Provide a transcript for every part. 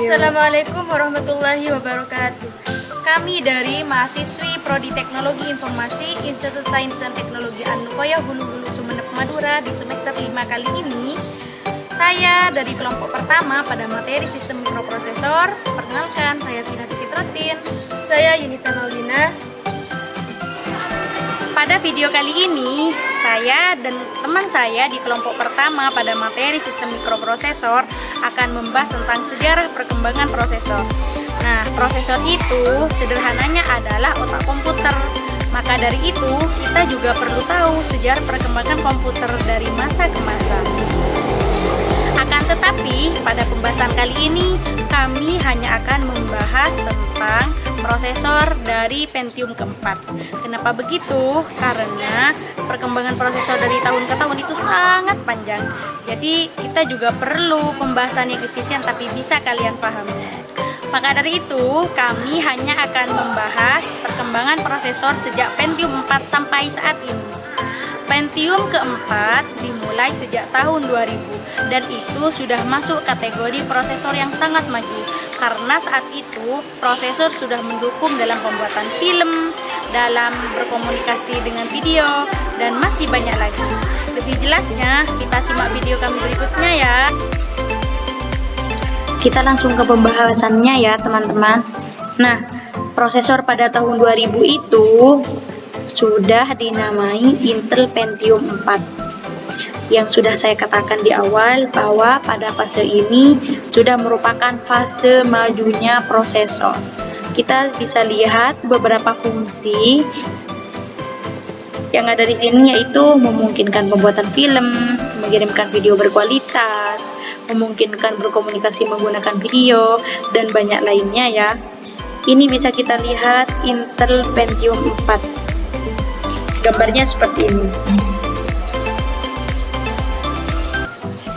Assalamualaikum warahmatullahi wabarakatuh. Kami dari mahasiswi Prodi Teknologi Informasi Institut Sains dan Teknologi Anukoya Hulu-Hulu Sumeneb Madura di semester 5 kali ini. Saya dari kelompok pertama pada materi sistem mikroprosesor. Perkenalkan, saya Vina Fitrotin. Saya Yunita Maulina. Pada video kali ini, saya dan teman saya di kelompok pertama pada materi sistem mikroprosesor akan membahas tentang sejarah perkembangan prosesor. Nah, prosesor itu sederhananya adalah otak komputer. Maka dari itu, kita juga perlu tahu sejarah perkembangan komputer dari masa ke masa. Akan tetapi, pada pembahasan kali ini, kami hanya akan membahas tentang prosesor dari Pentium keempat. Kenapa begitu? Karena perkembangan prosesor dari tahun ke tahun itu sangat panjang. Jadi kita juga perlu pembahasan yang efisien tapi bisa kalian pahami. Maka dari itu, kami hanya akan membahas perkembangan prosesor sejak Pentium 4 sampai saat ini. Pentium keempat dimulai sejak tahun 2000 dan itu sudah masuk kategori prosesor yang sangat maju. Karena saat itu prosesor sudah mendukung dalam pembuatan film, dalam berkomunikasi dengan video, dan masih banyak lagi. Lebih jelasnya kita simak video kami berikutnya ya. Kita langsung ke pembahasannya ya teman-teman. Nah, prosesor pada tahun 2000 itu sudah dinamai Intel Pentium 4. Yang sudah saya katakan di awal bahwa pada fase ini sudah merupakan fase majunya prosesor. Kita bisa lihat beberapa fungsi yang ada di sini, yaitu memungkinkan pembuatan film, mengirimkan video berkualitas, memungkinkan berkomunikasi menggunakan video, dan banyak lainnya ya. Ini bisa kita lihat Intel Pentium 4. Gambarnya seperti ini.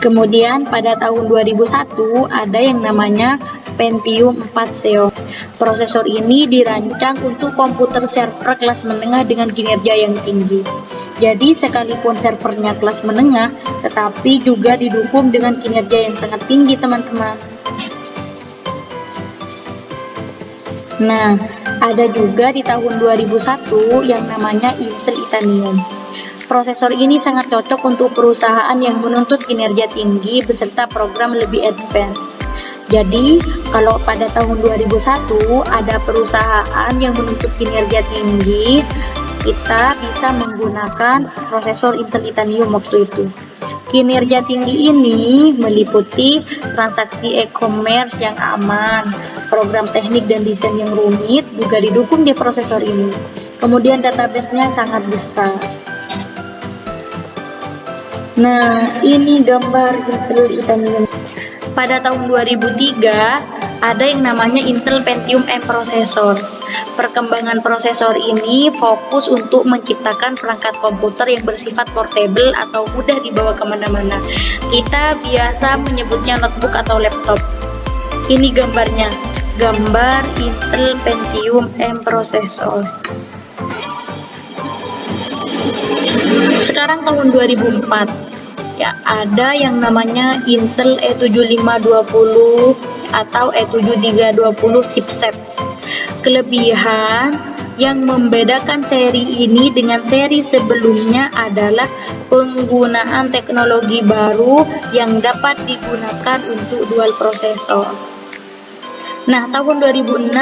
Kemudian pada tahun 2001 ada yang namanya Pentium 4 Xeon. Prosesor ini dirancang untuk komputer server kelas menengah dengan kinerja yang tinggi. Jadi sekalipun servernya kelas menengah, tetapi juga didukung dengan kinerja yang sangat tinggi teman-teman. Nah, ada juga di tahun 2001 yang namanya Intel Itanium. Prosesor ini sangat cocok untuk perusahaan yang menuntut kinerja tinggi beserta program lebih advance. Jadi, kalau pada tahun 2001 ada perusahaan yang menuntut kinerja tinggi, kita bisa menggunakan prosesor Intel Itanium waktu itu. Kinerja tinggi ini meliputi transaksi e-commerce yang aman, program teknik dan desain yang rumit juga didukung di prosesor ini. Kemudian database-nya sangat besar. Nah, ini gambar Intel Itanium. Pada tahun 2003, ada yang namanya Intel Pentium M prosesor. Perkembangan prosesor ini fokus untuk menciptakan perangkat komputer yang bersifat portable atau mudah dibawa kemana-mana. Kita biasa menyebutnya notebook atau laptop. Ini gambarnya, gambar Intel Pentium M prosesor. Sekarang tahun 2004 ya, ada yang namanya Intel E7520 atau E7320 chipset. Kelebihan yang membedakan seri ini dengan seri sebelumnya adalah penggunaan teknologi baru yang dapat digunakan untuk dual prosesor. Nah, tahun 2006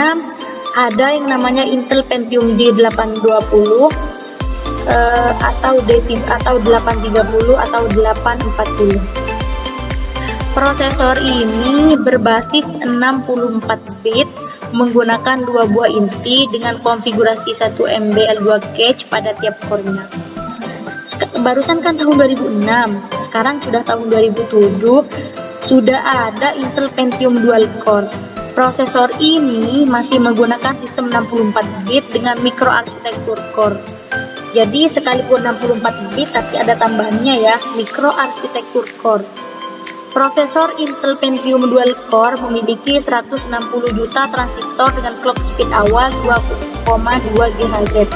ada yang namanya Intel Pentium D820 atau 830 atau 840. Prosesor ini berbasis 64 bit menggunakan 2 buah inti dengan konfigurasi 1 MB L2 cache pada tiap core-nya. Barusan kan tahun 2006, sekarang sudah tahun 2007, sudah ada Intel Pentium dual core. Prosesor ini masih menggunakan sistem 64 bit dengan mikroarsitektur core. Jadi sekalipun 64 bit tapi ada tambahannya ya, mikroarsitektur core. Prosesor Intel Pentium Dual Core memiliki 160 juta transistor dengan clock speed awal 2,2 GHz.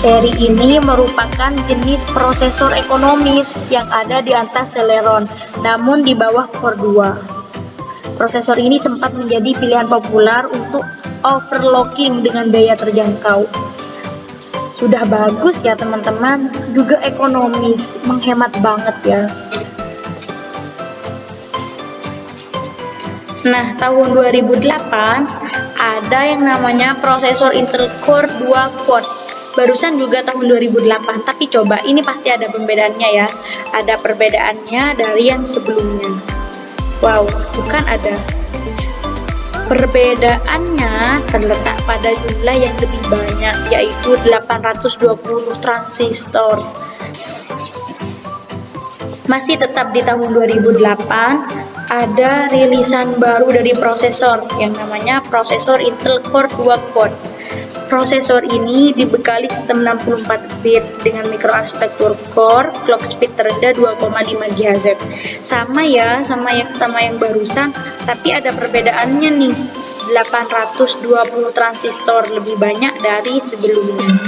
Seri ini merupakan jenis prosesor ekonomis yang ada di atas Celeron, namun di bawah Core 2. Prosesor ini sempat menjadi pilihan populer untuk overclocking dengan biaya terjangkau. Sudah bagus ya teman-teman, juga ekonomis, menghemat banget ya. Nah, tahun 2008 ada yang namanya prosesor Intel Core 2 Quad. Barusan juga tahun 2008, tapi coba ini pasti ada perbedaannya ya. Ada perbedaannya dari yang sebelumnya. Wow, bukan ada. Perbedaannya terletak pada jumlah yang lebih banyak, yaitu 820 transistor. Masih tetap di tahun 2008, ada rilisan baru dari prosesor yang namanya prosesor Intel Core 2 Quad. Prosesor ini dibekali sistem 64 bit dengan mikroarsitektur core, clock speed terendah 2,5 GHz. Sama ya, sama yang barusan, tapi ada perbedaannya nih. 820 transistor lebih banyak dari sebelumnya.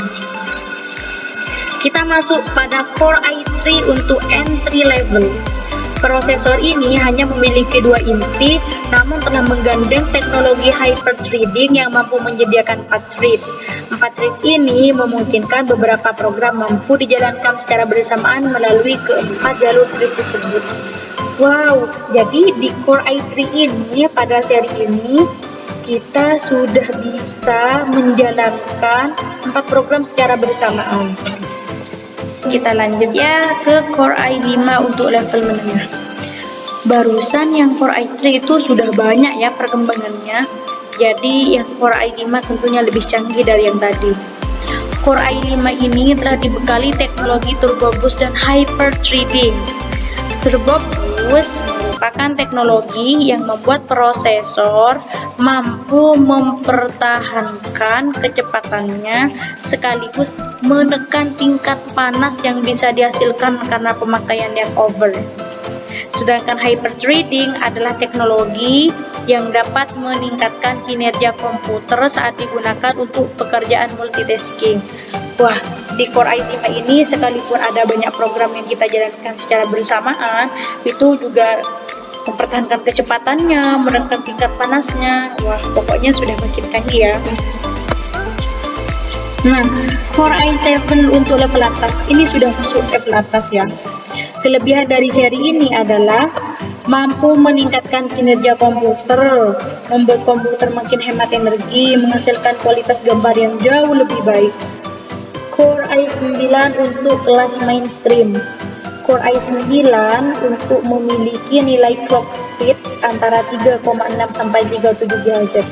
Kita masuk pada Core i3 untuk entry level. Prosesor ini hanya memiliki 2 inti, namun telah menggandeng teknologi hyper-threading yang mampu menyediakan 4 thread. 4 thread ini memungkinkan beberapa program mampu dijalankan secara bersamaan melalui keempat jalur thread tersebut. Wow, jadi di Core i3 ini, pada seri ini, kita sudah bisa menjalankan 4 program secara bersamaan. Kita lanjut ya ke Core i5 untuk level menengah. Barusan yang Core i3 itu sudah banyak ya perkembangannya. Jadi yang Core i5 tentunya lebih canggih dari yang tadi. Core i5 ini telah dibekali teknologi turbo boost dan hyper threading. Turbo boost merupakan teknologi yang membuat prosesor mampu mempertahankan kecepatannya sekaligus menekan tingkat panas yang bisa dihasilkan karena pemakaian yang over. Sedangkan hyperthreading adalah teknologi yang dapat meningkatkan kinerja komputer saat digunakan untuk pekerjaan multitasking. Wah, di Core i5 ini sekalipun ada banyak program yang kita jalankan secara bersamaan, itu juga mempertahankan kecepatannya, menekan tingkat panasnya. Wah, pokoknya sudah makin canggih ya. Nah, Core i7 untuk level atas, ini sudah masuk level atas ya. Kelebihan dari seri ini adalah mampu meningkatkan kinerja komputer, membuat komputer makin hemat energi, menghasilkan kualitas gambar yang jauh lebih baik. Core i9 untuk kelas mainstream. Core i9 untuk memiliki nilai clock speed antara 3,6 sampai 37 GHz.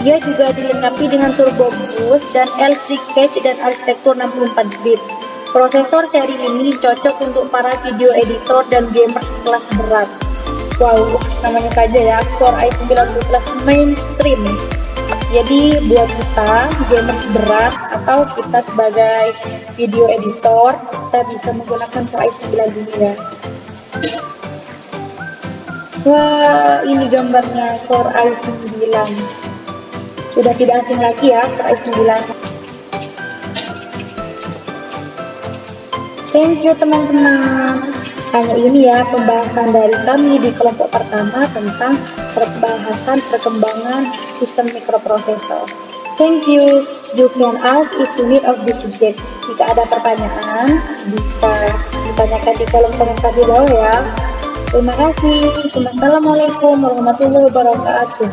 Ia juga dilengkapi dengan turbo boost dan L3 cache dan arsitektur 64 bit. Prosesor seri ini cocok untuk para video editor dan gamers kelas berat. Wow, namanya saja ya, Core i9 untuk kelas mainstream. Jadi buat kita gamers berat atau kita sebagai video editor, kita bisa menggunakan Core i9 ini ya. Wah, ini gambarnya Core i9. Sudah tidak asing lagi ya Core i9. Thank you teman-teman. Hanya ini ya pembahasan dari kami di kelompok pertama tentang pembahasan perkembangan sistem mikroprosesor. Thank you. You can ask if you need of this subject. Jika ada pertanyaan, bisa ditanyakan di kolom komentar di bawah ya. Terima kasih. Assalamualaikum warahmatullahi wabarakatuh.